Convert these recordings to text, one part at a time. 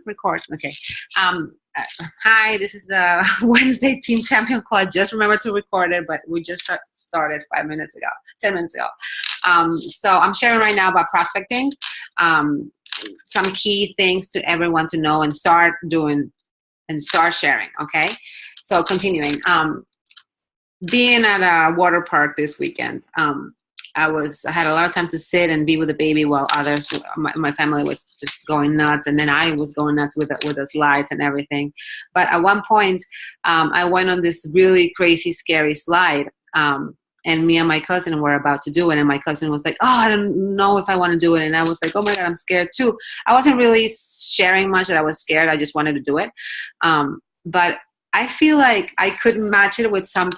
record. Okay. Hi, this is the Wednesday Team Champion call. I just remembered to record it, but we just started 5 minutes ago, 10 minutes ago. So I'm sharing right now about prospecting. Some key things to everyone to know and start doing and start sharing. Okay. So continuing, being at a water park this weekend, I had a lot of time to sit and be with the baby while others, my family was just going nuts. And then I was going nuts with the slides and everything. But at one point, I went on this really crazy, scary slide. And me and my cousin were about to do it. And my cousin was like, oh, I don't know if I want to do it. And I was like, oh my God, I'm scared too. I wasn't really sharing much that I was scared. I just wanted to do it. But I feel like I couldn't match it with some,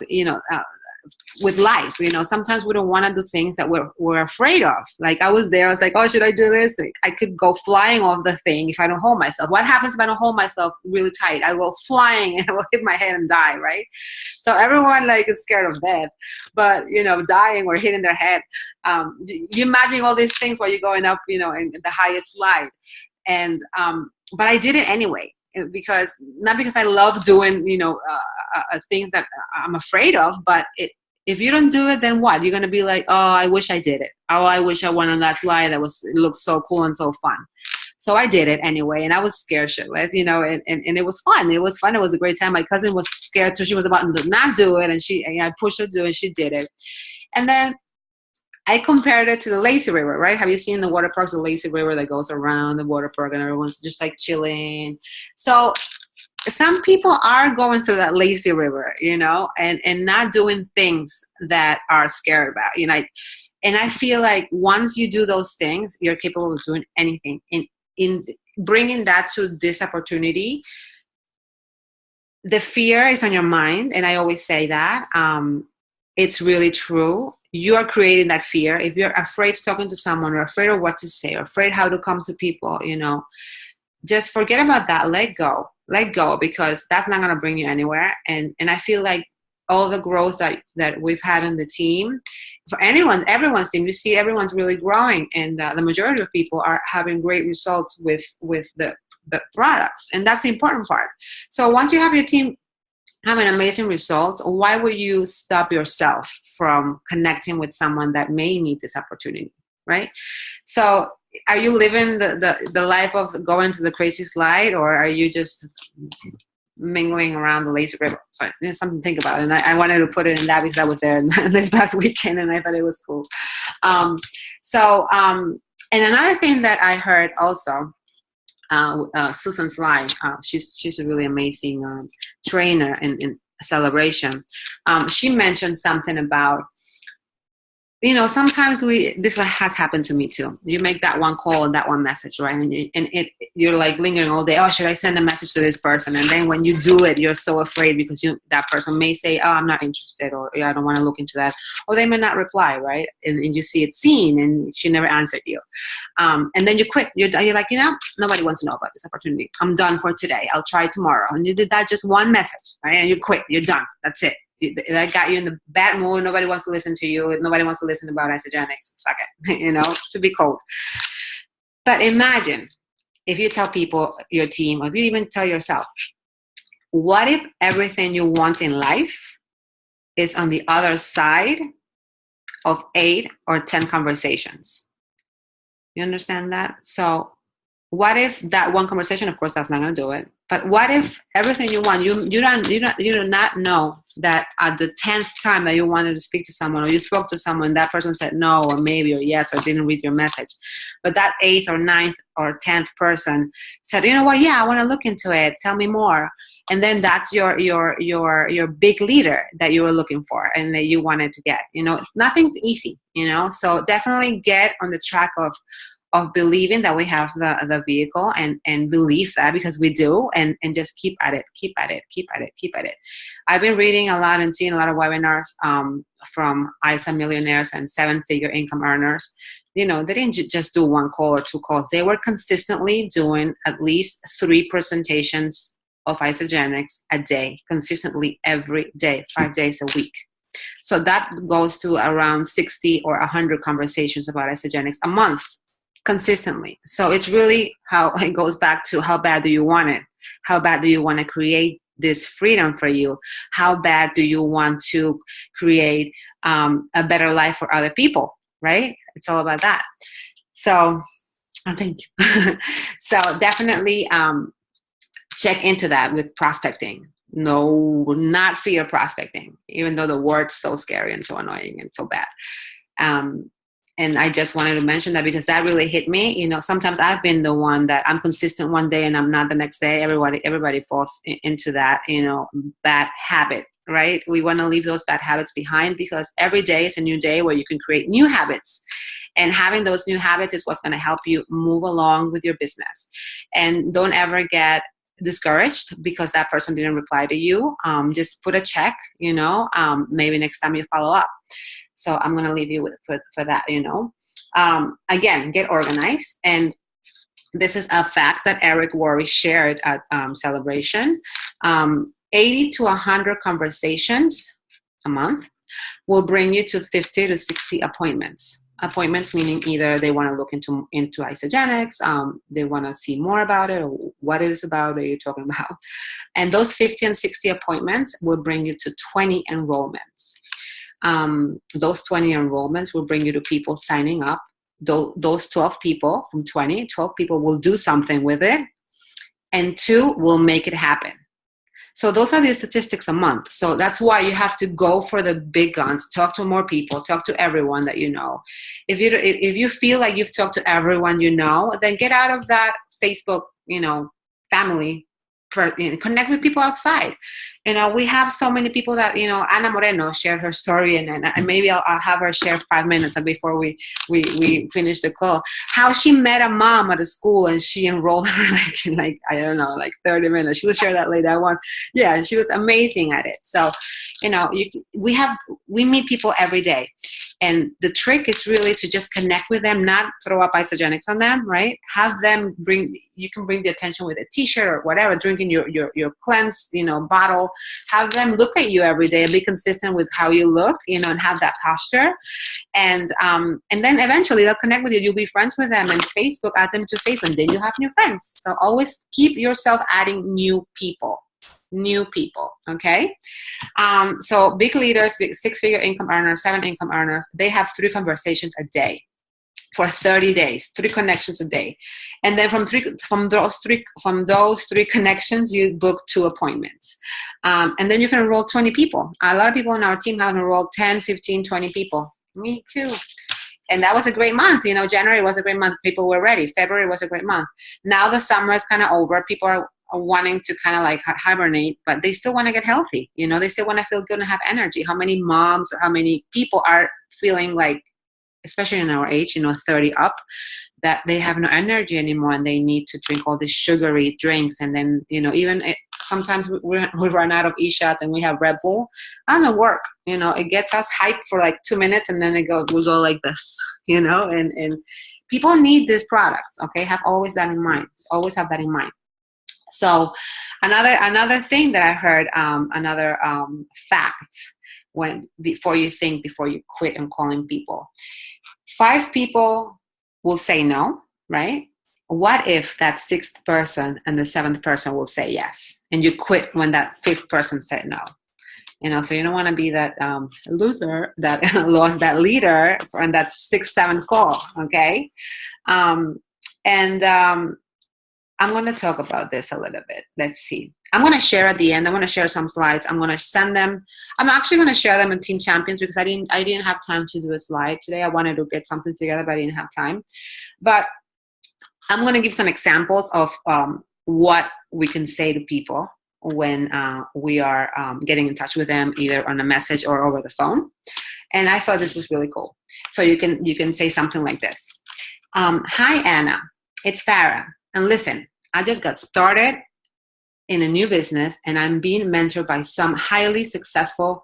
with life. Sometimes we don't want to do things that we're afraid of. Like I was there, I was like, oh, should I do this? Like, I could go flying off the thing if I don't hold myself. What happens if I don't hold myself really tight? I will flying and I will hit my head and die, right? So everyone is scared of death, but dying or hitting their head. You imagine all these things while you're going up, in the highest slide. And but I did it anyway. Not because I love doing, things that I'm afraid of, but if you don't do it, then what? You're going to be like, oh, I wish I did it. Oh, I wish I went on that slide. It looked so cool and so fun. So I did it anyway, and I was scared shitless, and it was fun. It was fun. It was a great time. My cousin was scared too. She was about to not do it, and I pushed her to do it. She did it. And then I compared it to the lazy river, right? Have you seen the water parks, the lazy river that goes around the water park and everyone's just chilling? So some people are going through that lazy river, and not doing things that are scary about, and I feel like once you do those things, you're capable of doing anything. In bringing that to this opportunity, the fear is on your mind. And I always say that, it's really true. You are creating that fear. If you're afraid of talking to someone or afraid of what to say or afraid how to come to people, just forget about that. Let go, because that's not going to bring you anywhere. And I feel like all the growth that we've had in the team, for everyone's team, you see everyone's really growing, and the majority of people are having great results with the products. And that's the important part. So once you have your team having amazing results, why would you stop yourself from connecting with someone that may need this opportunity, right? So are you living the life of going to the crazy slide, or are you just mingling around the lazy river? So there's something to think about. And I wanted to put it in that because I was there this past weekend and I thought it was cool. And another thing that I heard also, Susan Sly, she's a really amazing trainer in Celebration. She mentioned something about, sometimes this has happened to me too. You make that one call and that one message, right? And you're lingering all day. Oh, should I send a message to this person? And then when you do it, you're so afraid because that person may say, oh, I'm not interested, or I don't want to look into that. Or they may not reply, right? And you see it seen and she never answered you. And then you quit. You're like, nobody wants to know about this opportunity. I'm done for today. I'll try tomorrow. And you did that just one message, right? And you quit. You're done. That's it. That got you in the bad mood. Nobody wants to listen to you. Nobody wants to listen about Isagenix. Fuck it. It's to be cold. But imagine if you tell people, your team, or if you even tell yourself, what if everything you want in life is on the other side of 8 or 10 conversations? You understand that? So what if that one conversation, of course, that's not going to do it. But what if everything you want, you do not know that at the 10th time that you wanted to speak to someone, or you spoke to someone, that person said no, or maybe, or yes, or didn't read your message. But that 8th or 9th or 10th person said, you know what? Yeah, I want to look into it. Tell me more. And then that's your big leader that you were looking for and that you wanted to get. Nothing's easy. So definitely get on the track of believing that we have the vehicle and believe that, because we do, and just keep at it. I've been reading a lot and seeing a lot of webinars from ISA millionaires and 7-figure income earners. They didn't just do 1 call or 2 calls. They were consistently doing at least 3 presentations of Isagenix a day, consistently every day, 5 days a week. So that goes to around 60 or 100 conversations about Isagenix a month. consistently. So it's really how it goes back to how bad do you want it? How bad do you want to create this freedom for you? How bad do you want to create a better life for other people, right? It's all about that. So, thank you. So definitely check into that with prospecting. No, not fear prospecting, even though the word's so scary and so annoying and so bad. And I just wanted to mention that because that really hit me. You know, sometimes I've been the one that I'm consistent one day and I'm not the next day. Everybody falls into that, you know, bad habit, right? We want to leave those bad habits behind because every day is a new day where you can create new habits. And having those new habits is what's going to help you move along with your business. And don't ever get discouraged because that person didn't reply to you. Just put a check, you know, maybe next time you follow up. So I'm going to leave you with for that, you know. Again, get organized. And this is a fact that Eric Worre shared at Celebration. 80 to 100 conversations a month will bring you to 50 to 60 appointments. Appointments meaning either they want to look into Isagenix, they want to see more about it, or what it is about that you're talking about. And those 50 and 60 appointments will bring you to 20 enrollments. Those 20 enrollments will bring you to people signing up. Those 12 people from 20, 12 people will do something with it, and 2 will make it happen. So those are the statistics a month. So that's why you have to go for the big guns. Talk to more people. Talk to everyone that you know. If you feel like you've talked to everyone you know, then get out of that Facebook, you know, family. Connect with people outside. You know, we have so many people that, you know, Ana Moreno shared her story, and maybe I'll have her share 5 minutes before we finish the call. How she met a mom at a school and she enrolled her like I don't know, like 30 minutes. She'll share that later. Yeah, she was amazing at it. So, you know, we meet people every day. And the trick is really to just connect with them, not throw up Isagenix on them, right? Have them you can bring the attention with a t-shirt or whatever, drinking your cleanse, you know, bottle. Have them look at you every day and be consistent with how you look, you know, and have that posture. And then eventually they'll connect with you. You'll be friends with them, and Facebook, add them to Facebook, and then you'll have new friends. So always keep yourself adding new people, okay? So big leaders, 6-figure income earners, 7 income earners, they have 3 conversations a day for 30 days, 3 connections a day. And then from those three connections, you book 2 appointments. And then you can enroll 20 people. A lot of people on our team have enrolled 10, 15, 20 people. Me too. And that was a great month. You know, January was a great month. People were ready. February was a great month. Now the summer is kind of over. People are wanting to kind of like hibernate, but they still want to get healthy. You know, they still want to feel good and have energy. How many moms or how many people are feeling like, especially in our age, you know, 30 up, that they have no energy anymore and they need to drink all these sugary drinks. And then, you know, sometimes we run out of e-shots and we have Red Bull. That doesn't work. You know, it gets us hyped for like 2 minutes and then we go like this, you know, and people need these products. Okay. Always have that in mind. So another thing that I heard, another fact, before you quit on calling people, 5 people will say no, right? What if that 6th person and the 7th person will say yes, and you quit when that 5th person said no? You know, so you don't want to be that loser that lost that leader on that 6th, 7th call, okay? I'm going to talk about this a little bit. Let's see. I'm going to share at the end. I'm going to share some slides. I'm going to send them. I'm actually going to share them in Team Champions because I didn't have time to do a slide today. I wanted to get something together, but I didn't have time. But I'm going to give some examples of what we can say to people when we are getting in touch with them, either on a message or over the phone. And I thought this was really cool. So you can say something like this. Hi, Anna. It's Farah. And listen, I just got started in a new business and I'm being mentored by some highly successful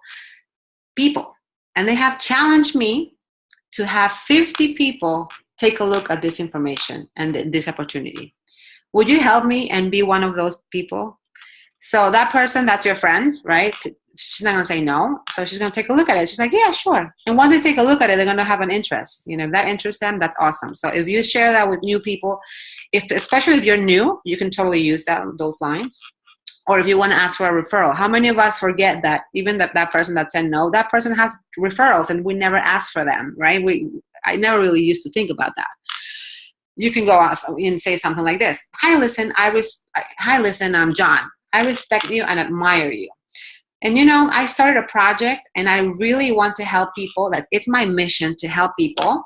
people. And they have challenged me to have 50 people take a look at this information and this opportunity. Would you help me and be one of those people? So that person, that's your friend, right? she's not going to say no. So she's going to take a look at it. She's like, yeah, sure. And once they take a look at it, they're going to have an interest. You know, if that interests them, that's awesome. So if you share that with new people, especially if you're new, you can totally use those lines. Or if you want to ask for a referral, how many of us forget that even that person that said no, that person has referrals and we never ask for them, right? I never really used to think about that. You can go out and say something like this. Hi, listen, I'm John. I respect you and admire you. And, you know, I started a project and I really want to help people. It's my mission to help people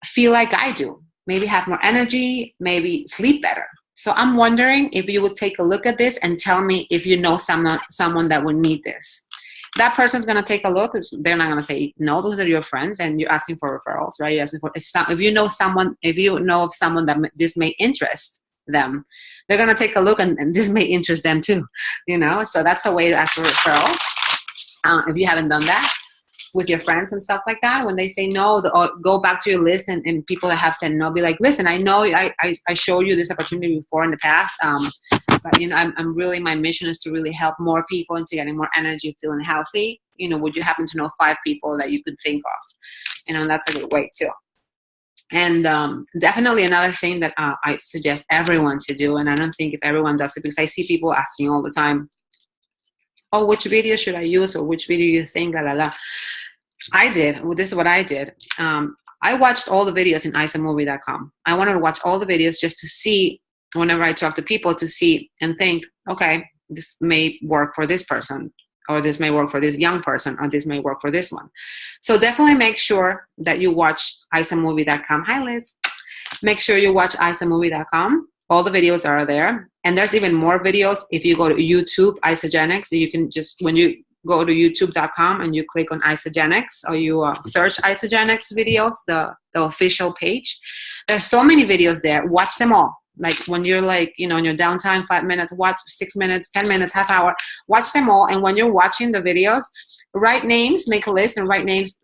feel like I do. Maybe have more energy, maybe sleep better. So I'm wondering if you would take a look at this and tell me if you know someone that would need this. That person's going to take a look. They're not going to say no because they're your friends and you're asking for referrals, right? You're asking for, if you know of someone that this may interest them, they're going to take a look and this may interest them too, you know? So that's a way to ask for referrals. If you haven't done that with your friends and stuff like that, when they say no, go back to your list and people that have said no, be like, listen, I know I showed you this opportunity before in the past, but, you know, I'm really, my mission is to really help more people into getting more energy, feeling healthy. You know, would you happen to know 5 people that you could think of? You know, that's a good way too. And definitely another thing that I suggest everyone to do, and I don't think if everyone does it, because I see people asking all the time, oh, which video should I use, or which video you think, this is what I did. I watched all the videos in isomovie.com. I wanted to watch all the videos just to see, whenever I talk to people, to see and think, okay, this may work for this person, or this may work for this young person, or this may work for this one. So definitely make sure that you watch isomovie.com. Hi, Liz. Make sure you watch isomovie.com. All the videos are there. And there's even more videos if you go to YouTube, Isagenix. You can just, when you go to youtube.com and you click on Isagenix, or you search Isagenix videos, the official page, there's so many videos there. Watch them all. Like when you're like, you know, in your downtime, 5 minutes, watch 6 minutes, 10 minutes, half hour, watch them all. And when you're watching the videos, write names, make a list and write names.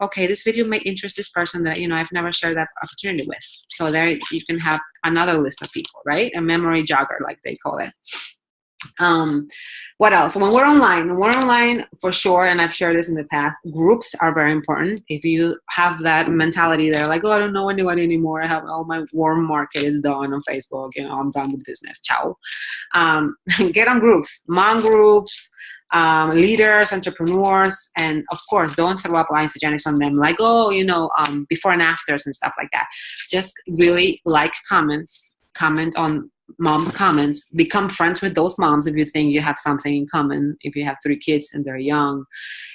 Okay, this video may interest this person that, you know, I've never shared that opportunity with. So there you can have another list of people, right? A memory jogger, like they call it. What else? When we're online for sure, and I've shared this in the past, groups are very important. If you have that mentality there, like, oh, I don't know anyone anymore, I have all my warm market is done on Facebook, you know, I'm done with business, ciao. Get on groups, mom groups, leaders, entrepreneurs, and of course, don't throw up Isagenix on them, like, oh, you know, before and afters and stuff like that. Just really like comment on mom's comments, become friends with those moms if you think you have something in common. If you have 3 kids and they're young,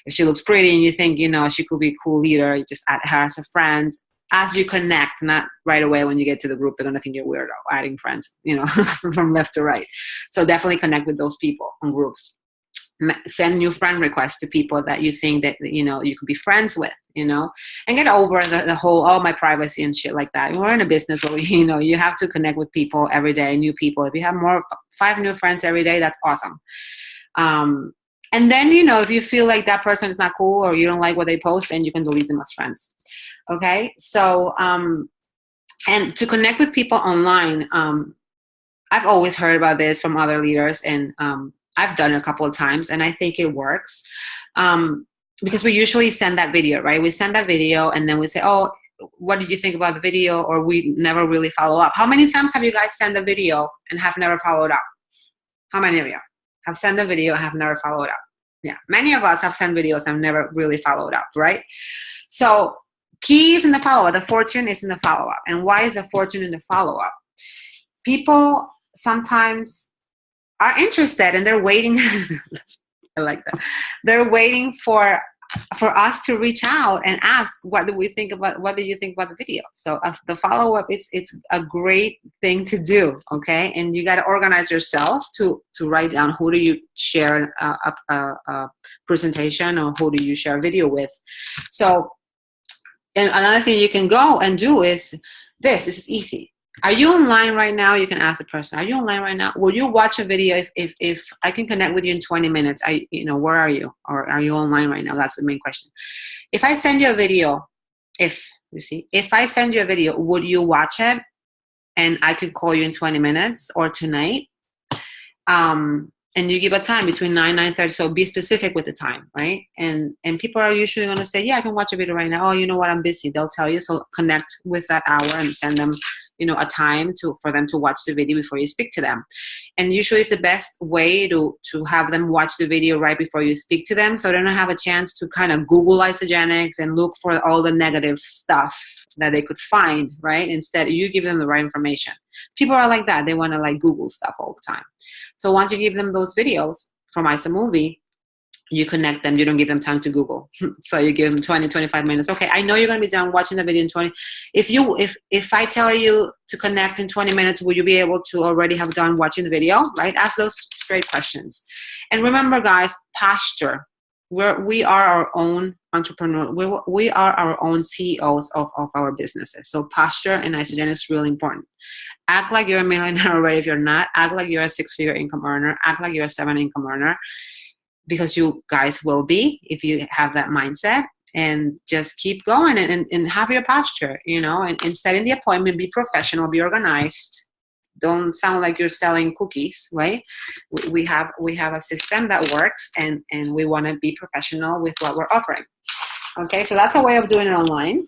if she looks pretty and you think, you know, she could be a cool leader, you just add her as a friend. As you connect, not right away when you get to the group, they're going to think you're weirdo adding friends, you know, from left to right. So definitely connect with those people on groups. Send new friend requests to people that you think that, you know, you could be friends with, you know, and get over the whole, oh, my privacy and shit like that. We're in a business where, you know, you have to connect with people every day, new people. If you have 5 new friends every day, that's awesome. And then, you know, if you feel like that person is not cool or you don't like what they post, then you can delete them as friends. Okay. So, and to connect with people online, I've always heard about this from other leaders, and, I've done it a couple of times, and I think it works because we usually send that video, right? We send that video, and then we say, oh, what did you think about the video? Or we never really follow up. How many times have you guys sent a video and have never followed up? How many of you have sent a video and have never followed up? Yeah, many of us have sent videos and never really followed up, right? So key is in the follow-up. The fortune is in the follow-up. And why is the fortune in the follow-up? People sometimes are interested and they're waiting. I like that. They're waiting for us to reach out and ask, what do you think about the video? So the follow-up, it's a great thing to do. Okay. And you got to organize yourself to write down, who do you share a presentation, or who do you share a video with? So, and another thing you can go and do is this is easy. Are you online right now? You can ask the person, are you online right now? Will you watch a video if I can connect with you in 20 minutes? Where are you? Or are you online right now? That's the main question. If I send you a video, if I send you a video, would you watch it? And I could call you in 20 minutes or tonight. and you give a time between 9:30. So be specific with the time, right? And people are usually going to say, yeah, I can watch a video right now. Oh, you know what, I'm busy. They'll tell you. So connect with that hour and send them, a time for them to watch the video before you speak to them. And usually it's the best way to have them watch the video right before you speak to them, so they don't have a chance to kind of Google Isagenix and look for all the negative stuff that they could find, right? Instead, you give them the right information. People are like that. They want to like Google stuff all the time. So once you give them those videos from iSaMovie, you connect them. You don't give them time to Google. So you give them 20, 25 minutes. Okay, I know you're going to be done watching the video in 20. If I tell you to connect in 20 minutes, will you be able to already have done watching the video, right? Ask those straight questions. And remember, guys, posture. We are our own entrepreneur. We are our own CEOs of our businesses. So posture and Isagenix is really important. Act like you're a millionaire already if you're not. Act like you're a 6-figure income earner. Act like you're a 7 income earner, because you guys will be if you have that mindset. And just keep going and have your posture, and setting the appointment. Be professional, be organized. Don't sound like you're selling cookies, right? We have a system that works, and we want to be professional with what we're offering. Okay, so that's a way of doing it online.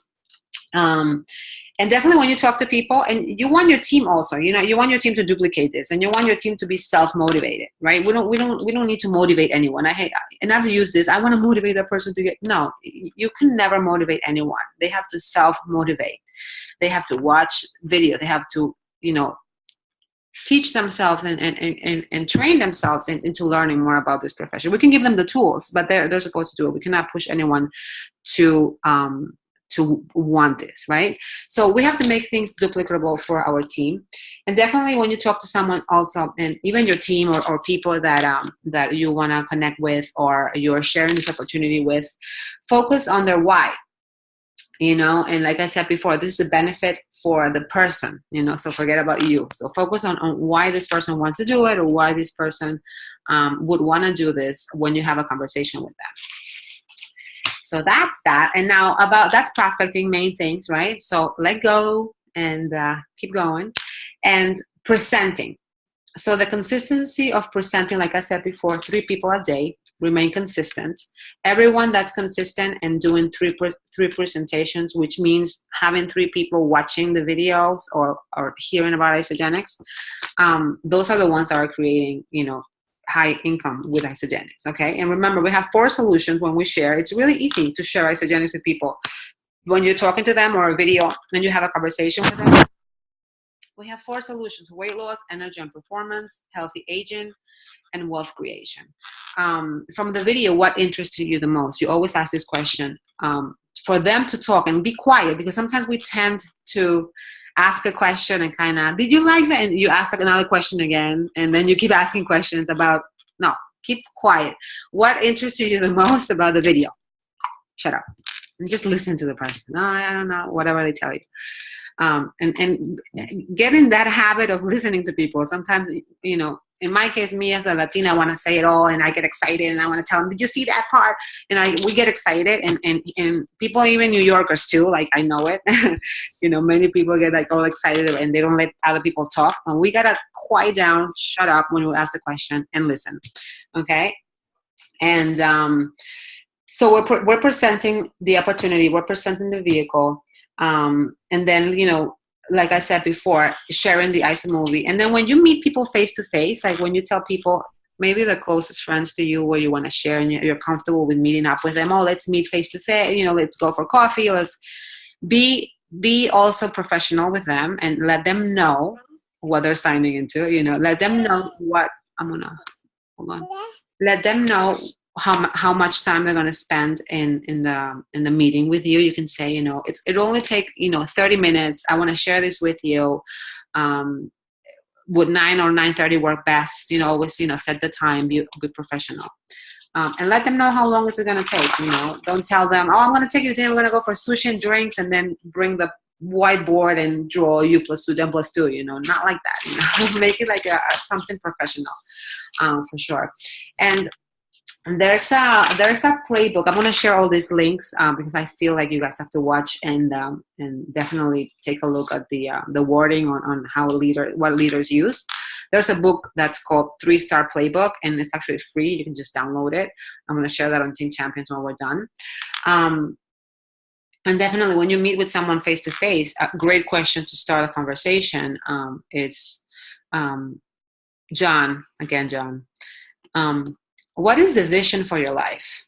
And definitely when you talk to people, and you want your team also, you want your team to duplicate this, and you want your team to be self-motivated, right? We don't need to motivate anyone. I've used this. I want to motivate that person to get. No, you can never motivate anyone. They have to self-motivate. They have to watch video. They have to, teach themselves and train themselves into learning more about this profession. We can give them the tools, but they're supposed to do it. We cannot push anyone to want this, right? So we have to make things duplicatable for our team. And definitely when you talk to someone also, and even your team or people that you want to connect with, or you're sharing this opportunity with, focus on their why. And like I said before, this is a benefit for the person, so forget about you. So focus on why this person wants to do it, or why this person would want to do this when you have a conversation with them. So that's that. And now that's prospecting, main things, right? So let go and keep going. And presenting. So the consistency of presenting, like I said before, 3 people a day. Remain consistent. Everyone that's consistent and doing three presentations, which means having 3 people watching the videos or hearing about Isagenix, those are the ones that are creating, high income with Isagenix. Okay, and remember, we have 4 solutions when we share. It's really easy to share Isagenix with people. When you're talking to them or a video and you have a conversation with them, we have 4 solutions: weight loss, energy and performance, healthy aging, and wealth creation. From the video, what interests you the most? You always ask this question for them to talk and be quiet, because sometimes we tend to ask a question and kind of, did you like that? And you ask like another question again, and then you keep asking questions about, no, keep quiet. What interests you the most about the video? Shut up and just listen to the person. No, I don't know, whatever they tell you. And get in that habit of listening to people. Sometimes, in my case, me as a Latina, I want to say it all, and I get excited, and I want to tell them, did you see that part? And we get excited, and people, even New Yorkers too, like I know it, many people get like all excited and they don't let other people talk. And we got to quiet down, shut up when we ask the question and listen. Okay. And so we're presenting the opportunity, we're presenting the vehicle. And then, like I said before, sharing the iSaMovie. And then when you meet people face to face, like when you tell people, maybe the closest friends to you where you want to share and you're comfortable with meeting up with them, let's meet face to face, let's go for coffee. Let's be also professional with them and let them know what they're signing into, let them know what hold on. Let them know how much time they're going to spend in the meeting with you. You can say, it only take 30 minutes. I want to share this with you. Would 9 or 9:30 work best? Always set the time. Be professional, and let them know how long is it going to take. Don't tell them, I'm going to take you to dinner. We're going to go for sushi and drinks, and then bring the whiteboard and draw U plus 2, then plus 2. Not like that. Make it like something professional, for sure. And there's a playbook. I'm going to share all these links because I feel like you guys have to watch and definitely take a look at the wording on how what leaders use. There's a book that's called 3-Star Playbook, and it's actually free. You can just download it. I'm going to share that on Team Champions when we're done. And definitely when you meet with someone face to face, a great question to start a conversation is, John, what is the vision for your life?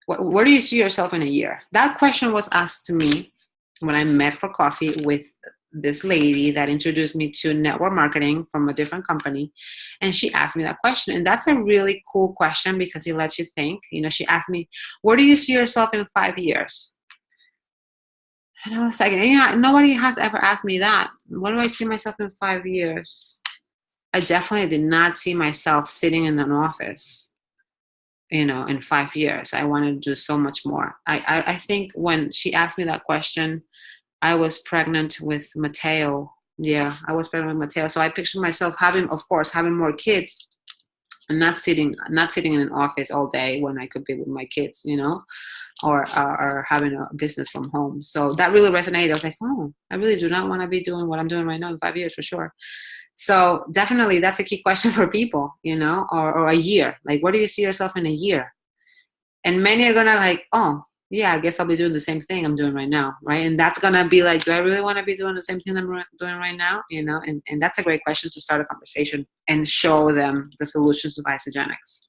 Where do you see yourself in a year? That question was asked to me when I met for coffee with this lady that introduced me to network marketing from a different company. And she asked me that question. And that's a really cool question because it lets you think. You know, she asked me, where do you see yourself in 5 years? And I was like, you know, nobody has ever asked me that. Where do I see myself in 5 years? I definitely did not see myself sitting in an office, you know, in 5 years. I wanted to do so much more. I think when she asked me that question, I was pregnant with Mateo. Yeah, I was pregnant with Mateo. So I pictured myself having more kids and not sitting in an office all day when I could be with my kids, you know, or having a business from home. So that really resonated. I was like, oh, I really do not want to be doing what I'm doing right now in 5 years for sure. So definitely that's a key question for people, you know, or a year. Like, where do you see yourself in a year? And many are going to like, oh, yeah, I guess I'll be doing the same thing I'm doing right now, right? And that's going to be like, do I really want to be doing the same thing I'm doing right now? You know, and that's a great question to start a conversation and show them the solutions of Isagenix.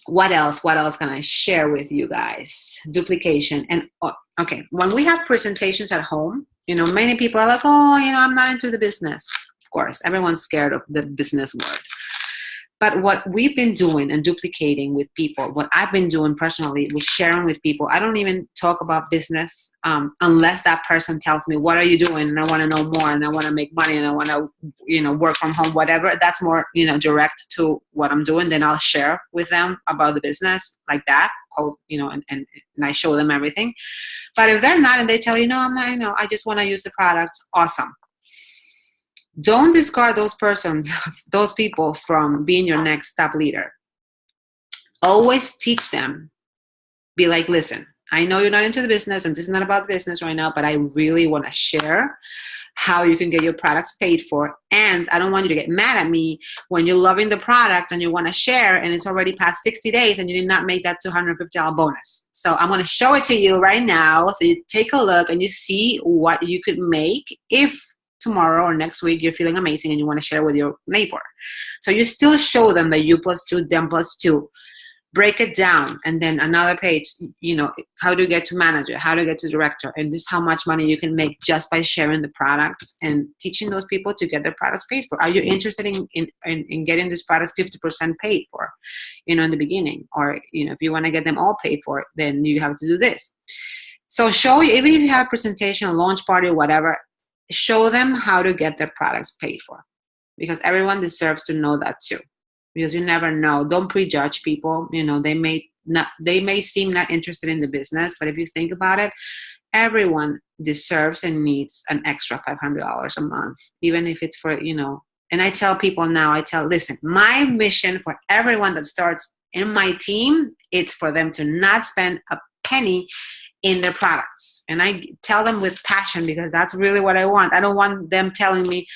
What else can I share with you guys? Duplication. And okay, when we have presentations at home, you know, many people are like, oh, you know, I'm not into the business. Of course, everyone's scared of the business word. But what we've been doing and duplicating with people, what I've been doing personally with sharing with people, I don't even talk about business unless that person tells me, what are you doing? And I want to know more, and I want to make money, and I want to, you know, work from home, whatever. That's more, you know, direct to what I'm doing. Then I'll share with them about the business like that, you know, and I show them everything. But if they're not, and they tell you, no, I'm not, you know, I just want to use the product, awesome. Don't discard those people from being your next top leader. Always teach them. Be like, listen, I know you're not into the business and this is not about the business right now, but I really want to share how you can get your products paid for. And I don't want you to get mad at me when you're loving the product and you want to share and it's already past 60 days and you did not make that $250 bonus. So I'm going to show it to you right now. So you take a look and you see what you could make if tomorrow or next week you're feeling amazing and you want to share with your neighbor. So you still show them the U plus 2, them plus 2. Break it down, and then another page, you know, how to get to manager, how to get to director, and this is how much money you can make just by sharing the products and teaching those people to get their products paid for. Are you interested in getting these products 50% paid for, you know, in the beginning? Or, you know, if you want to get them all paid for, then you have to do this. So even if you have a presentation, a launch party, whatever, show them how to get their products paid for, because everyone deserves to know that too. Because you never know. Don't prejudge people. You know, they may seem not interested in the business, but if you think about it, everyone deserves and needs an extra $500 a month, even if it's for, you know. And I tell people now, listen, my mission for everyone that starts in my team, it's for them to not spend a penny in their products. And I tell them with passion, because that's really what I want. I don't want them telling me,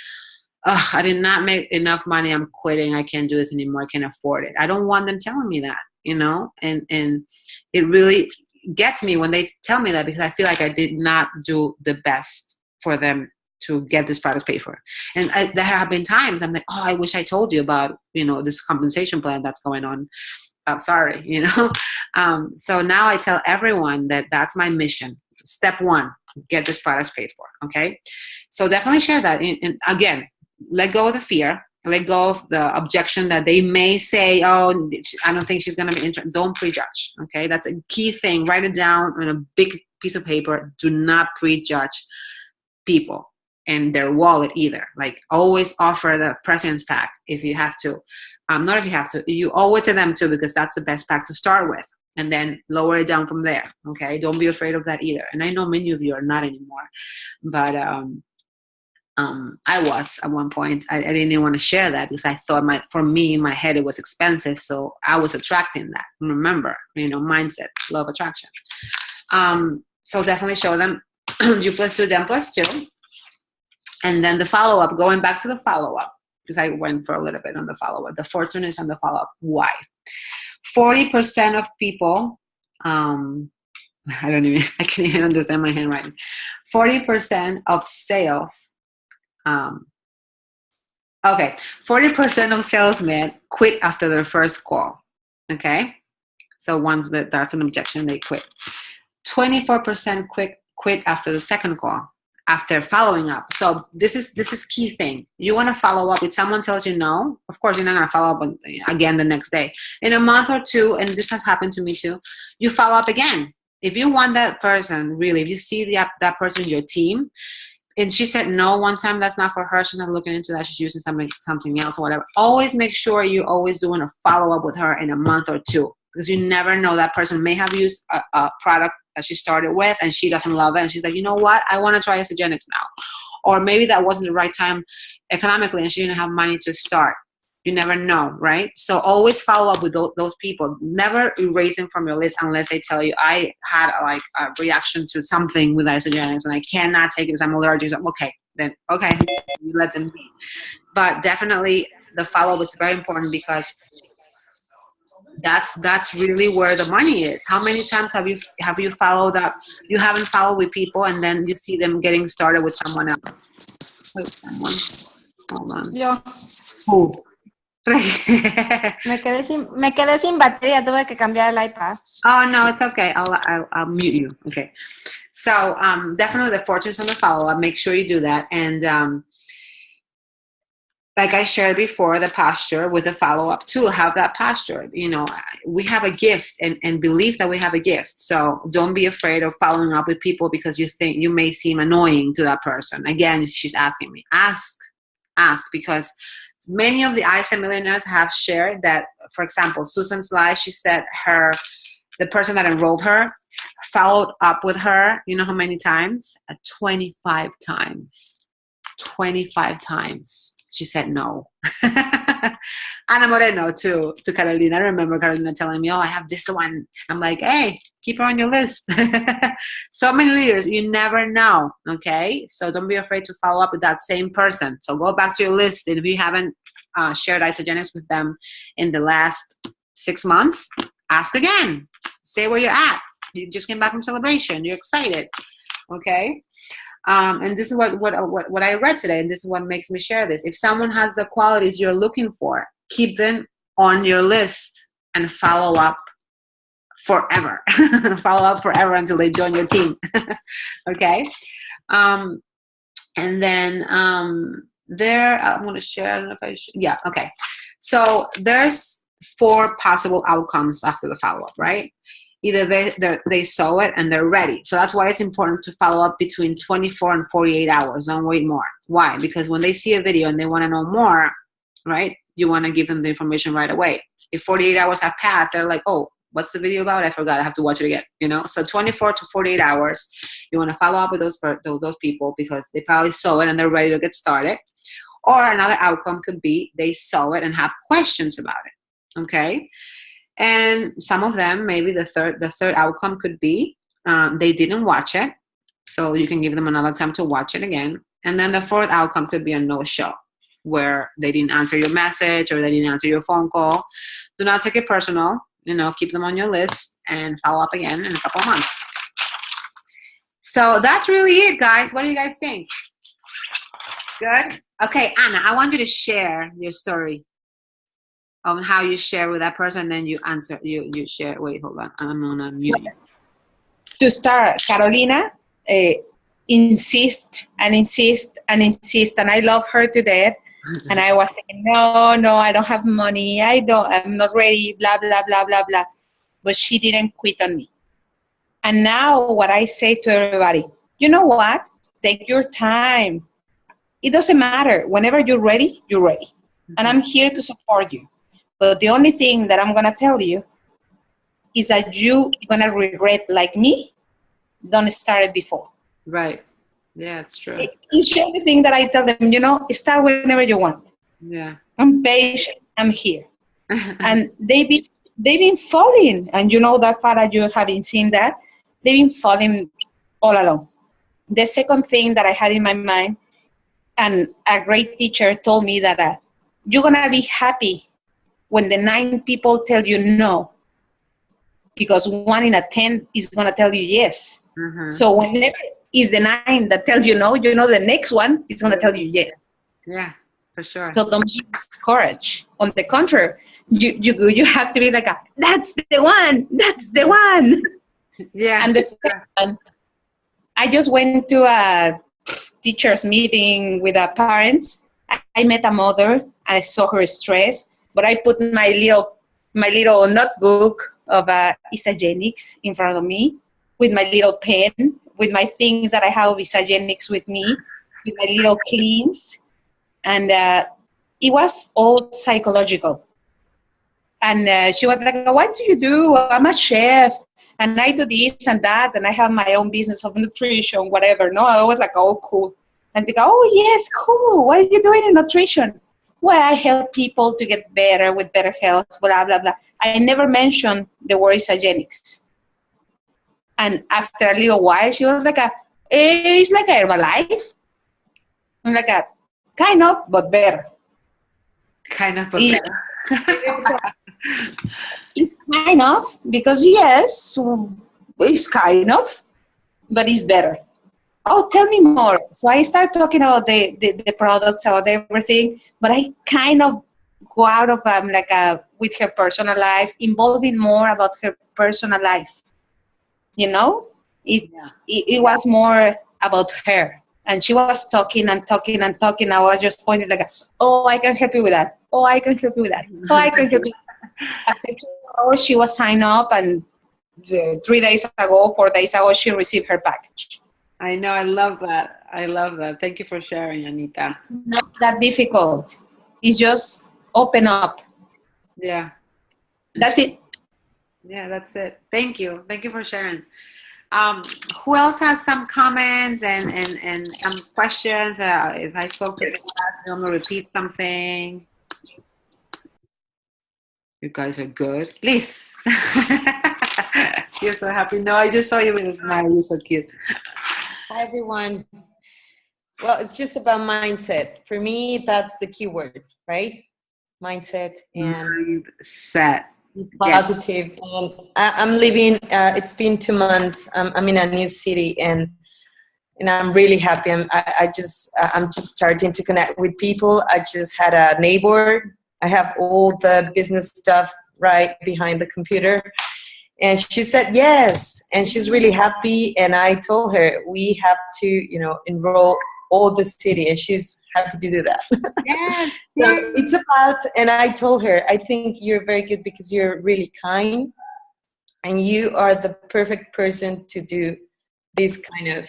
oh, I did not make enough money, I'm quitting, I can't do this anymore, I can't afford it. I don't want them telling me that, you know, and it really gets me when they tell me that, because I feel like I did not do the best for them to get this product paid for. And there have been times I'm like, oh, I wish I told you about, you know, this compensation plan that's going on. I'm sorry, you know. So now I tell everyone that that's my mission. Step 1, get this product paid for, okay? So definitely share that. And again, let go of the fear, let go of the objection that they may say, oh, I don't think she's going to be interested. Don't prejudge, okay? That's a key thing. Write it down on a big piece of paper. Do not prejudge people and their wallet either. Like, always offer the President's Pack if you have to. Not if you have to. You owe it to them too, because that's the best pack to start with. And then lower it down from there, okay? Don't be afraid of that either. And I know many of you are not anymore. But I was at one point. I didn't even want to share that, because I thought for me, in my head, it was expensive. So I was attracting that. Remember, you know, mindset, law of attraction. So definitely show them U plus 2, them plus 2. And then the follow-up, going back to the follow-up, because I went for a little bit on the follow-up. The fortune is on the follow-up. Why? 40% of people, I can't even understand my handwriting. 40% of sales, 40% of salesmen quit after their first call. Okay? So once that's an objection, they quit. 24% quit after the second call, after following up. So this is key thing. You want to follow up. If someone tells you no, of course you're not going to follow up again the next day. In a month or two, and this has happened to me too, you follow up again. If you want that person, really, if you see that person in your team, and she said no one time, that's not for her, she's not looking into that, she's using something else or whatever, always make sure you're always doing a follow-up with her in a month or two, because you never know, that person may have used a product that she started with and she doesn't love it, and she's like, you know what, I want to try Isagenix now. Or maybe that wasn't the right time economically and she didn't have money to start. You never know, right? So always follow up with those people. Never erase them from your list unless they tell you, I had a reaction to something with Isagenix and I cannot take it because I'm allergic. Okay, you let them be. But definitely the follow-up is very important, because that's really where the money is. How many times have you followed up? You haven't followed with people and then you see them getting started with someone else. Wait, hold on. Yo. Who? Me quedé sin batería, tuve que cambiar el iPad. Oh no, it's okay. I'll mute you. Okay. So definitely the fortunes on the follow-up. Make sure you do that. And like I shared before, the posture with the follow-up too. Have that posture. You know, we have a gift, and believe that we have a gift. So don't be afraid of following up with people because you think you may seem annoying to that person. Again, she's asking me. Ask, because many of the ISA millionaires have shared that, for example, Susan Sly, she said the person that enrolled her followed up with her, you know how many times? 25 times. 25 times. She said no. Ana Moreno too, to Carolina. I remember Carolina telling me, oh, I have this one. I'm like, hey, keep her on your list. So many leaders, you never know, okay? So don't be afraid to follow up with that same person. So go back to your list, and if you haven't shared Isagenix with them in the last 6 months, ask again. Say where you're at. You just came back from celebration. You're excited, okay? And this is what I read today, and this is what makes me share this. If someone has the qualities you're looking for, keep them on your list and follow up forever. Follow up forever until they join your team. Okay? And then there, I'm going to share. I don't know if I should. Yeah, okay. So there's 4 possible outcomes after the follow-up, right? Either they saw it and they're ready. So that's why it's important to follow up between 24 and 48 hours. Don't wait more. Why? Because when they see a video and they want to know more, right, you want to give them the information right away. If 48 hours have passed, they're like, oh, what's the video about? I forgot. I have to watch it again. You know. So 24 to 48 hours, you want to follow up with those people because they probably saw it and they're ready to get started. Or another outcome could be they saw it and have questions about it. Okay. And some of them, maybe the third outcome could be they didn't watch it. So you can give them another time to watch it again. And then the 4th outcome could be a no-show, where they didn't answer your message or they didn't answer your phone call. Do not take it personal. You know, keep them on your list and follow up again in a couple of months. So that's really it, guys. What do you guys think? Good? Okay, Anna, I want you to share your story on how you share with that person, and then you answer, you share. Wait, hold on. I'm gonna mute you. To start, Carolina insist, and I love her to death. And I was saying, no, I don't have money. I'm not ready, blah, blah, blah, blah, blah. But she didn't quit on me. And now what I say to everybody, you know what? Take your time. It doesn't matter. Whenever you're ready, you're ready. Mm-hmm. And I'm here to support you. But the only thing that I'm going to tell you is that you're going to regret, like me, don't start it before. Right. Yeah, it's true. It's the only thing that I tell them, you know, start whenever you want. Yeah. I'm patient. I'm here. And they've been falling. And you know that, Farah, you haven't seen that. They've been falling all along. The second thing that I had in my mind, And a great teacher told me that you're going to be happy when the 9 people tell you no, because 1 in a 10 is going to tell you yes. Mm-hmm. So whenever is the 9 that tells you no, you know the next one is going to tell you yes. Yeah, for sure. So don't be discouraged. On the contrary, you have to be like, that's the one, that's the one. Yeah. And the second, I just went to a teachers meeting with parents. I met a mother and I saw her stress, but I put my little notebook of Isagenix in front of me with my little pen, with my things that I have Isagenix with me, with my little cleans. And it was all psychological. And she was like, what do you do? I'm a chef, and I do this and that, and I have my own business of nutrition, whatever. No, I was like, oh, cool. And they go, oh, yes, cool. What are you doing in nutrition? Well, I help people to get better with better health, blah, blah, blah. I never mentioned the word Isagenix. And after a little while, she was like, it's like a Herbalife. I'm like, kind of, but better. Kind of, but better. It's kind of, because yes, it's kind of, but it's better. Oh, tell me more. So I start talking about the products, about everything, but I kind of go out of with her personal life, involving more about her personal life. You know, it was more about her. And she was talking and talking and talking. I was just pointing like, oh, I can help you with that. Oh, I can help you with that. Oh, I can help you. After 2 hours, she was signed up, and 3 days ago, 4 days ago, she received her package. I know. I love that. I love that. Thank you for sharing, Anita. It's not that difficult. It's just open up. Yeah. That's it. Yeah, that's it. Thank you. Thank you for sharing. Who else has some comments and some questions? If I spoke to the class, I'm going to repeat something. You guys are good. Liz. You're so happy. No, I just saw you with a smile. You're so cute. Hi, everyone. Well, it's just about mindset. For me, that's the keyword, right? Mindset and mindset. Positive. And I'm living, it's been 2 months. I'm in a new city, and I'm really happy. I'm just starting to connect with people. I just had a neighbor. I have all the business stuff right behind the computer. And she said yes, and she's really happy. And I told her we have to, enroll all the city, and she's happy to do that. Yes. So it's about, and I told her, I think you're very good because you're really kind, and you are the perfect person to do this kind of,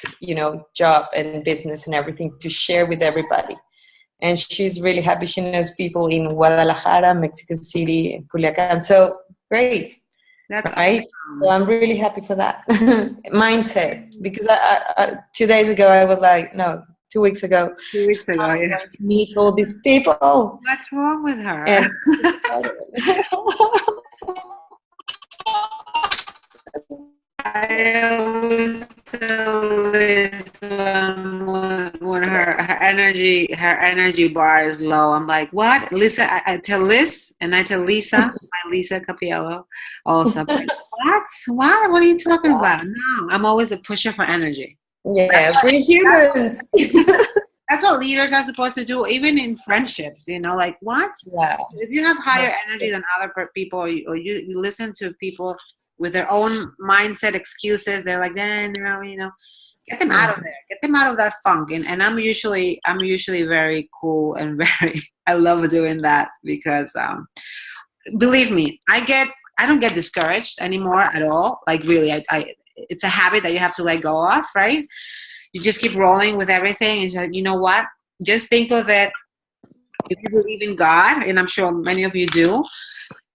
job and business and everything, to share with everybody. And she's really happy. She knows people in Guadalajara, Mexico City, and Culiacan. So great. That's right. awesome. So I'm really happy for that mindset, because I 2 days ago I was like, no, 2 weeks ago. 2 weeks ago, I'm yeah. going to meet all these people. What's wrong with her? And I always tell Liz when her energy bar is low. I'm like, what? Lisa, I tell Liz, and I tell Lisa, my Lisa Capiello, also. What? What are you talking about? No, I'm always a pusher for energy. yes, we're humans. That's what leaders are supposed to do, even in friendships, like what? Yeah. If you have higher energy than other people, or you listen to people with their own mindset excuses, they're like, no, get them out of there. Get them out of that funk. And I'm usually very cool and I love doing that because, believe me, I don't get discouraged anymore at all. Like really, it's a habit that you have to let go of, right? You just keep rolling with everything. And you're like, you know what? Just think of it. If you believe in God, and I'm sure many of you do,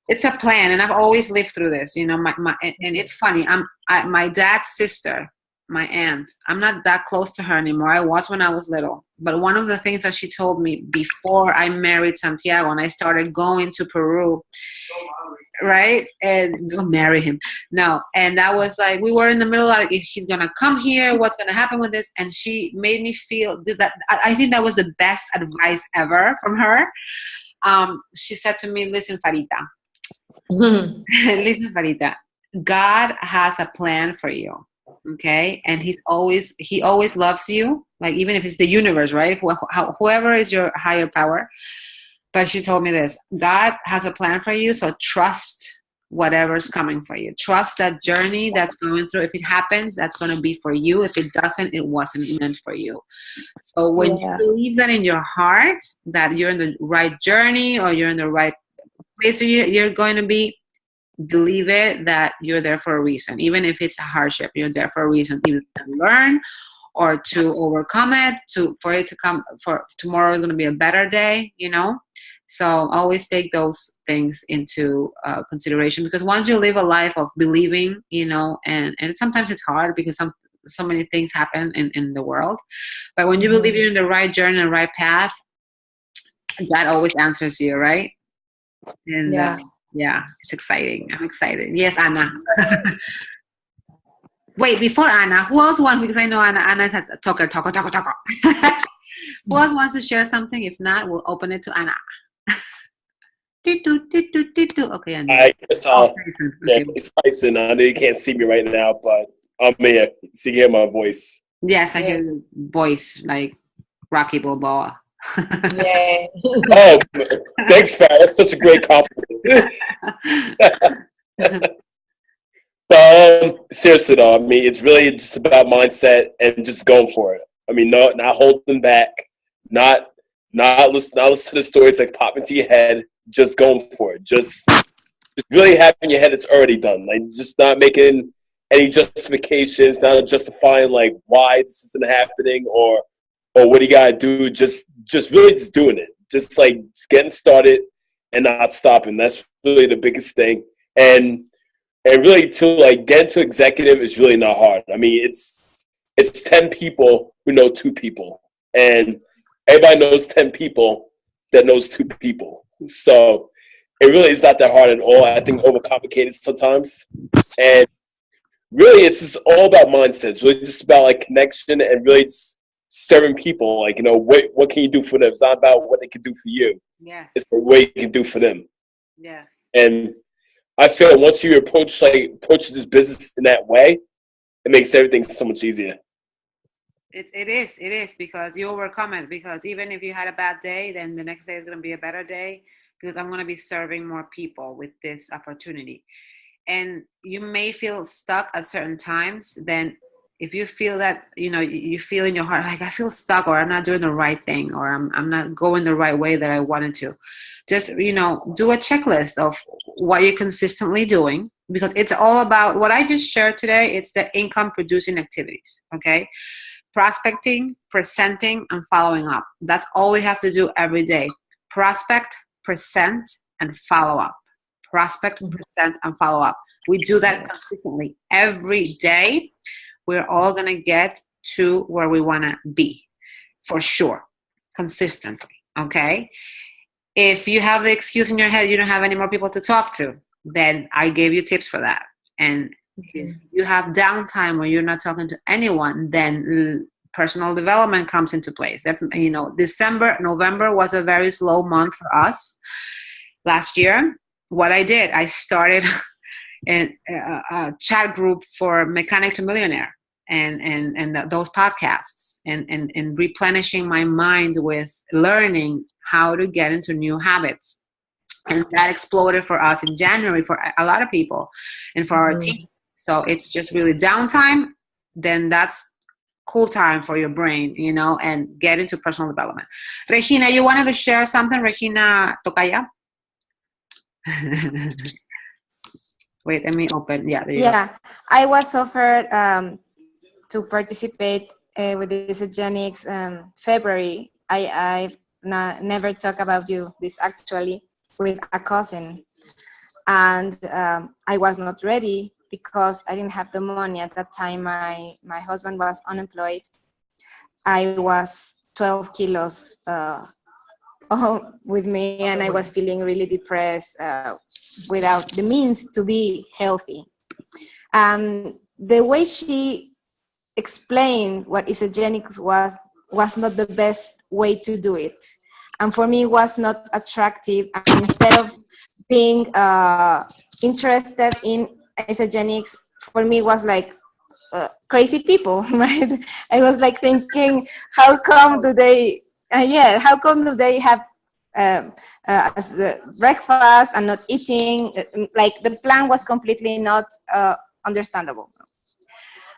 it's a plan. And I've always lived through this, and it's funny. My dad's sister, my aunt, I'm not that close to her anymore. I was when I was little. But one of the things that she told me before I married Santiago and I started going to Peru right? And go marry him. No. And that was like, we were in the middle of like, if she's going to come here, what's going to happen with this? And she made me feel that I think that was the best advice ever from her. She said to me, listen, Farita, listen, Farita, God has a plan for you. Okay. And he always loves you. Like, even if it's the universe, right? Whoever is your higher power. But she told me this, God has a plan for you. So trust whatever's coming for you. Trust that journey that's going through. If it happens, that's going to be for you. If it doesn't, it wasn't meant for you. So when you believe that in your heart, that you're in the right journey or you're in the right place you're going to be, believe it, that you're there for a reason. Even if it's a hardship, you're there for a reason, either to learn or to overcome it, for it to come, for tomorrow is going to be a better day, So always take those things into consideration, because once you live a life of believing, and sometimes it's hard because so many things happen in the world. But when you believe you're in the right journey and the right path, God always answers you, right? And yeah, it's exciting. I'm excited. Yes, Anna. Wait, before Anna, who else wants? Because I know Anna's a talker. Who else wants to share something? If not, we'll open it to Anna. Okay, Anna. I guess it's Tyson. I know you can't see me right now, but I'm here. So you hear my voice. Yes, I hear your voice like Rocky Balboa. Yeah. Oh, thanks, Pat. That's such a great compliment. But seriously though, I mean, it's really just about mindset and just going for it. I mean, not holding back, not listen to the stories like pop into your head. Just going for it. Just really having in your head it's already done. Like, just not making any justifications, not justifying like why this isn't happening or what do you gotta do. Just really just doing it. Just like getting started and not stopping. That's really the biggest thing. And really to like get into executive is really not hard. I mean, it's 10 people who know 2 people, and everybody knows 10 people that knows 2 people. So it really is not that hard at all. I think overcomplicated sometimes, and really it's just all about mindset. It's really just about like connection and really just serving people. Like, what can you do for them? It's not about what they can do for you. Yes. It's what you can do for them. Yes. And I feel once you approach this business in that way, it makes everything so much easier. It is because you overcome it. Because even if you had a bad day, then the next day is going to be a better day, because I'm going to be serving more people with this opportunity. And you may feel stuck at certain times. Then if you feel that, you feel in your heart, like I feel stuck, or I'm not doing the right thing, or I'm not going the right way that I wanted to, just, do a checklist of what you're consistently doing, because it's all about what I just shared today. It's the income producing activities. Okay. Prospecting, presenting, and following up. That's all we have to do every day. Prospect, present, and follow up. Prospect, present, and follow up. We do that consistently every day. We're all going to get to where we want to be, for sure, consistently. Okay? If you have the excuse in your head, you don't have any more people to talk to, then I gave you tips for that. And if you have downtime where you're not talking to anyone, then personal development comes into place. December, November was a very slow month for us last year. What I did, I started a chat group for Mechanic to Millionaire and those podcasts and replenishing my mind with learning how to get into new habits. And that exploded for us in January for a lot of people and for our team. So it's just really downtime. Then that's cool time for your brain, and get into personal development. Regina, you wanted to share something? Regina Tocaya? Wait, let me open. Yeah, there you go. I was offered to participate with this Eugenics February. I've never talked about this actually with a cousin, and I was not ready because I didn't have the money at that time. My husband was unemployed. I was 12 kilos all with me, and I was feeling really depressed without the means to be healthy. The way she explained what isogenics was not the best way to do it, and for me it was not attractive. And instead of being interested in isogenics, for me it was like crazy people, right? I was like thinking, how come do they how come do they have as breakfast and not eating? Like the plan was completely not understandable.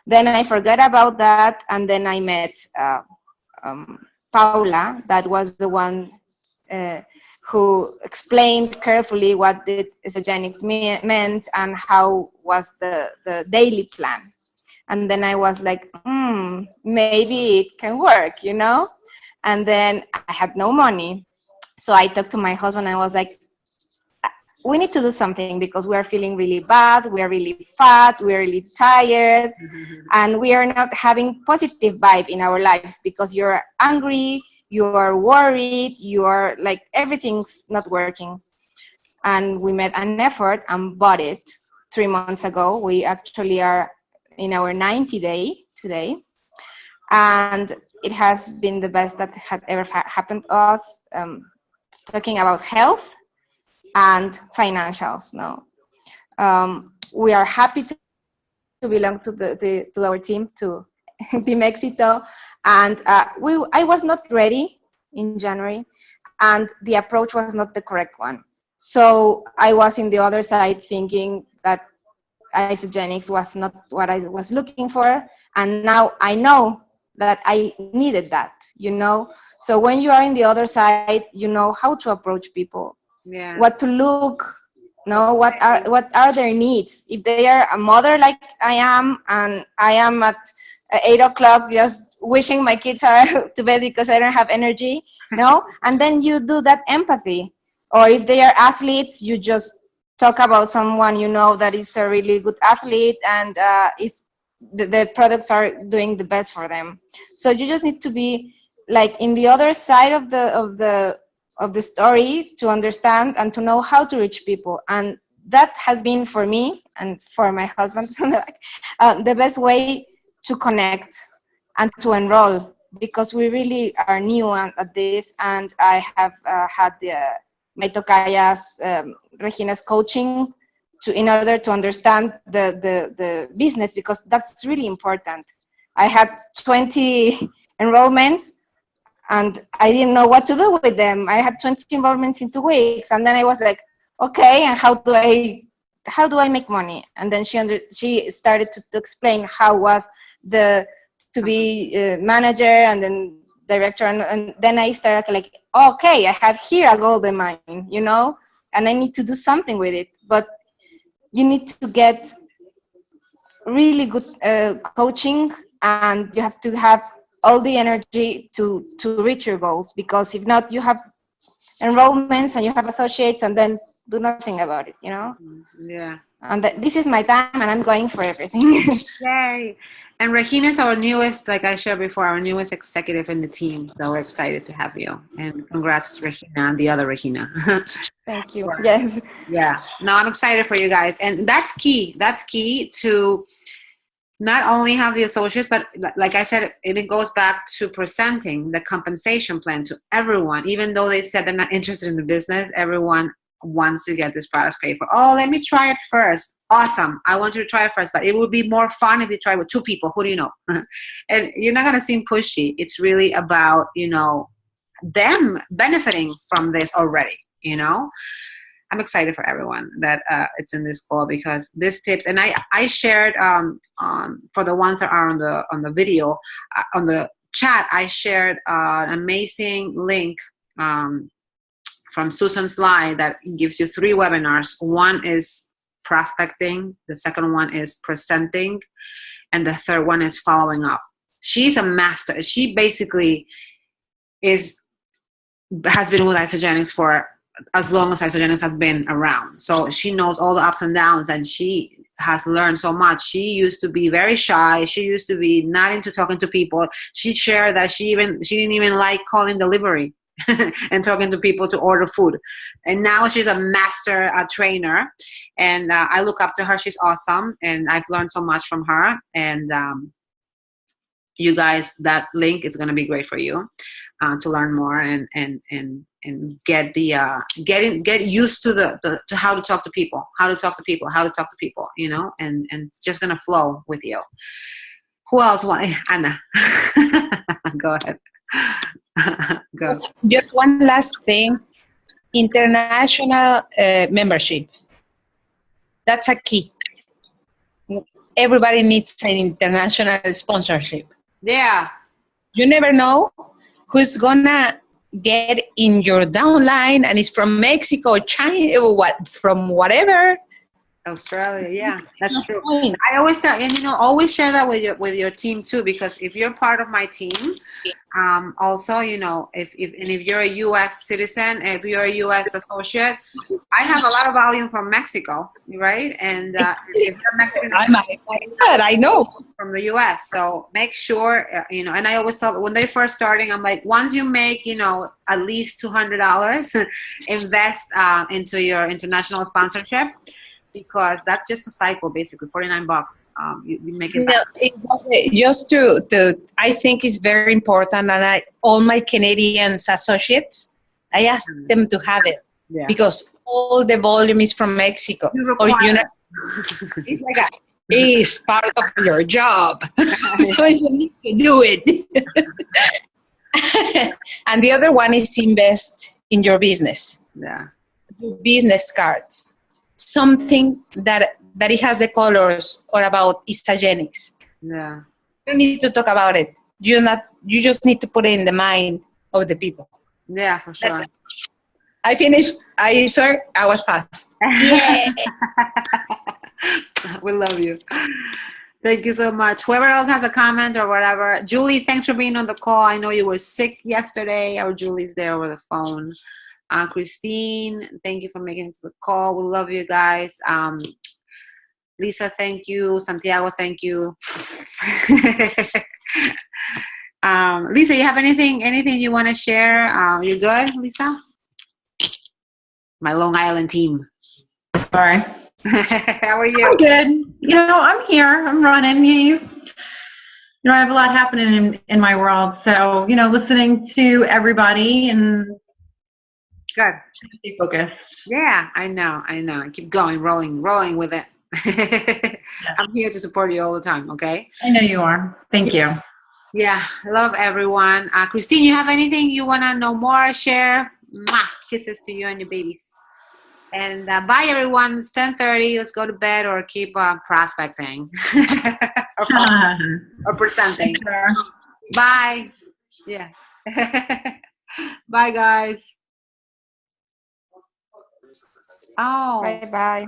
Then I forgot about that, and then I met Paula. That was the one who explained carefully what the isogenics meant and how was the daily plan. And then I was like, maybe it can work, you know? And then I had no money. So I talked to my husband and I was like, we need to do something because we are feeling really bad, we are really fat, we are really tired, and we are not having positive vibe in our lives because you're angry, you are worried, you are like, everything's not working. And we made an effort and bought it 3 months ago. We actually are in our 90 day today. And it has been the best that had ever happened to us, talking about health and financials. No, we are happy to belong to our team, to Team Éxito, and I was not ready in January, and the approach was not the correct one. So I was in the other side thinking that isogenics was not what I was looking for, and now I know that I needed that, you know. So when you are in the other side, you know how to approach people. Yeah. What to look, no, what are their needs. If they are a mother like I am, and I am at 8 o'clock just wishing my kids are to bed because I don't have energy, no, and then you do that empathy. Or if they are athletes, you just talk about someone you know that is a really good athlete and is the products are doing the best for them. So you just need to be like in the other side of the story to understand and to know how to reach people. And that has been for me and for my husband the best way to connect and to enroll, because we really are new at this. And I have had my tocayas, Regina's coaching in order to understand the business, because that's really important. I had 20 enrollments and I didn't know what to do with them. I had 20 enrollments in 2 weeks, and then I was like, okay, and how do I make money? And then she started to explain how was to be manager and then director, and then I started like, okay, I have here a golden mine, you know, and I need to do something with it. But you need to get really good coaching, and you have to have all the energy to reach your goals, because if not, you have enrollments and you have associates and then do nothing about it, you know. Yeah. And this is my time and I'm going for everything. Yay. And Regina is our newest, like I shared before, our newest executive in the team. So we're excited to have you. And congrats, Regina, and the other Regina. Thank you. Yes. Yeah. No, I'm excited for you guys. And that's key. That's key to not only have the associates, but like I said, it goes back to presenting the compensation plan to everyone. Even though they said they're not interested in the business, everyone wants to get this product paid for. Oh, let me try it first. Awesome. I want you to try it first. But it would be more fun if you try with 2 people. Who do you know? And you're not going to seem pushy. It's really about, you know, them benefiting from this already, you know. I'm excited for everyone that it's in this call, because this tips, and I shared for the ones that are on the video, on the chat, I shared an amazing link from Susan Sly that gives you 3 webinars. One is prospecting, the second one is presenting, and the third one is following up. She's a master. She basically has been with Isogenics for as long as Isogenics has been around. So she knows all the ups and downs, and she has learned so much. She used to be very shy. She used to be not into talking to people. She shared that she didn't even like calling delivery. and talking to people to order food. And now she's a master trainer, and I look up to her. She's awesome, and I've learned so much from her. And you guys, that link is going to be great for you to learn more and get the get used to to how to talk to people, you know, and it's just going to flow with you. Who else want? Anna. Go ahead. Go. Just one last thing. International membership. That's a key. Everybody needs an international sponsorship. Yeah. You never know who's gonna get in your downline, and it's from Mexico, China, from whatever. Australia, yeah, that's true. I always tell, and you know, always share that with your team too, because if you're part of my team, also, you know, if you're a U.S. citizen, if you're a U.S. associate, I have a lot of volume from Mexico, right? And if you're Mexican, I know from the U.S. So make sure, you know. And I always tell when they're first starting, I'm like, once you make, you know, at least $200, invest into your international sponsorship. Because that's just a cycle, basically, $49. You make it back. Just to, I think it's very important, and all my Canadians associates, I ask them to have it, because all the volume is from Mexico. Or you know, it's like it's part of your job, so you need to do it. And the other one is invest in your business. Yeah, business cards. Something that it has the colors or about Isagenix. Yeah. You don't need to talk about it. You just need to put it in the mind of the people. Yeah, for sure. I finished. I swear I was fast. Yeah. We love you. Thank you so much. Whoever else has a comment or whatever. Julie, thanks for being on the call. I know you were sick yesterday. Our Julie's there over the phone. Christine, thank you for making it to the call. We love you guys. Lisa, thank you. Santiago, thank you. Lisa, you have anything you want to share? You good, Lisa? My Long Island team. Sorry. How are you? I'm good. You know, I'm here. I'm running. You know, I have a lot happening in my world. So, you know, listening to everybody and good. Stay focused. Yeah, I know. I keep going, rolling with it. I'm here to support you all the time, okay? I know you are. Thank you. Yeah, love everyone. Christine, you have anything you want to know more, share? Mwah! Kisses to you and your babies. And bye, everyone. It's 10:30. Let's go to bed or keep prospecting or presenting. Bye. Yeah. Bye, guys. Oh. Bye-bye.